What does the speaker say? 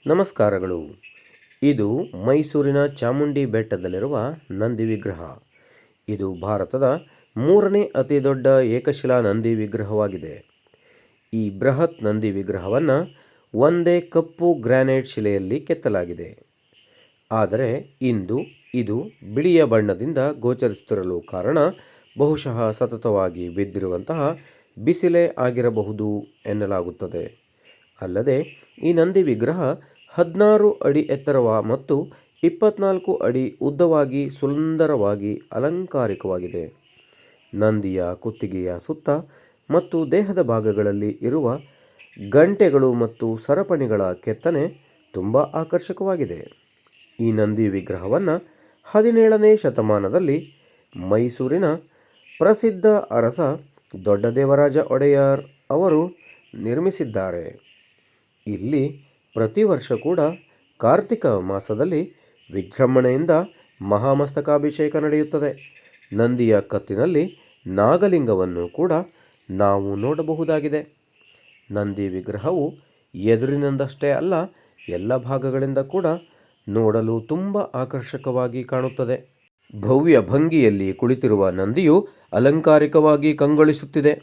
ನಮಸ್ಕಾರಗಳು. ಇದು ಮೈಸೂರಿನ ಚಾಮುಂಡಿ ಬೆಟ್ಟದಲ್ಲಿರುವ ನಂದಿ ವಿಗ್ರಹ. ಇದು ಭಾರತದ 3ನೇ ಅತಿ ದೊಡ್ಡ ಏಕಶಿಲಾ ನಂದಿ ವಿಗ್ರಹವಾಗಿದೆ. ಈ ಬೃಹತ್ ನಂದಿ ವಿಗ್ರಹವನ್ನು ಒಂದೇ ಕಪ್ಪು ಗ್ರಾನೈಟ್ ಶಿಲೆಯಲ್ಲಿ ಕೆತ್ತಲಾಗಿದೆ. ಆದರೆ ಇಂದು ಇದು ಬಿಳಿಯ ಬಣ್ಣದಿಂದ ಗೋಚರಿಸುತ್ತಿರಲು ಕಾರಣ ಬಹುಶಃ ಸತತವಾಗಿ ಬಿದ್ದಿರುವಂತಹ ಬಿಸಿಲೇ ಆಗಿರಬಹುದು ಎನ್ನಲಾಗುತ್ತದೆ. ಅಲ್ಲದೆ ಈ ನಂದಿ ವಿಗ್ರಹ 16 ಅಡಿ ಎತ್ತರ ಮತ್ತು 24 ಅಡಿ ಉದ್ದವಾಗಿ ಸುಂದರವಾಗಿ ಅಲಂಕಾರಿಕವಾಗಿದೆ. ನಂದಿಯ ಕುತ್ತಿಗೆಯ ಸುತ್ತ ಮತ್ತು ದೇಹದ ಭಾಗಗಳಲ್ಲಿ ಇರುವ ಗಂಟೆಗಳು ಮತ್ತು ಸರಪಣಿಗಳ ಕೆತ್ತನೆ ತುಂಬ ಆಕರ್ಷಕವಾಗಿದೆ. ಈ ನಂದಿ ವಿಗ್ರಹವನ್ನು 17ನೇ ಶತಮಾನದಲ್ಲಿ ಮೈಸೂರಿನ ಪ್ರಸಿದ್ಧ ಅರಸ ದೊಡ್ಡದೇವರಾಜ ಒಡೆಯರ್ ಅವರು ನಿರ್ಮಿಸಿದ್ದಾರೆ. ಇಲ್ಲಿ ಪ್ರತಿ ವರ್ಷ ಕೂಡ ಕಾರ್ತಿಕ ಮಾಸದಲ್ಲಿ ವಿಜೃಂಭಣೆಯಿಂದ ಮಹಾಮಸ್ತಕಾಭಿಷೇಕ ನಡೆಯುತ್ತದೆ. ನಂದಿಯ ಕತ್ತಿನಲ್ಲಿ ನಾಗಲಿಂಗವನ್ನು ಕೂಡ ನಾವು ನೋಡಬಹುದಾಗಿದೆ. ನಂದಿ ವಿಗ್ರಹವು ಎದುರಿನಿಂದಷ್ಟೇ ಅಲ್ಲ, ಎಲ್ಲ ಭಾಗಗಳಿಂದ ಕೂಡ ನೋಡಲು ತುಂಬ ಆಕರ್ಷಕವಾಗಿ ಕಾಣುತ್ತದೆ. ಭವ್ಯ ಭಂಗಿಯಲ್ಲಿ ಕುಳಿತಿರುವ ನಂದಿಯು ಅಲಂಕಾರಿಕವಾಗಿ ಕಂಗೊಳಿಸುತ್ತಿದೆ.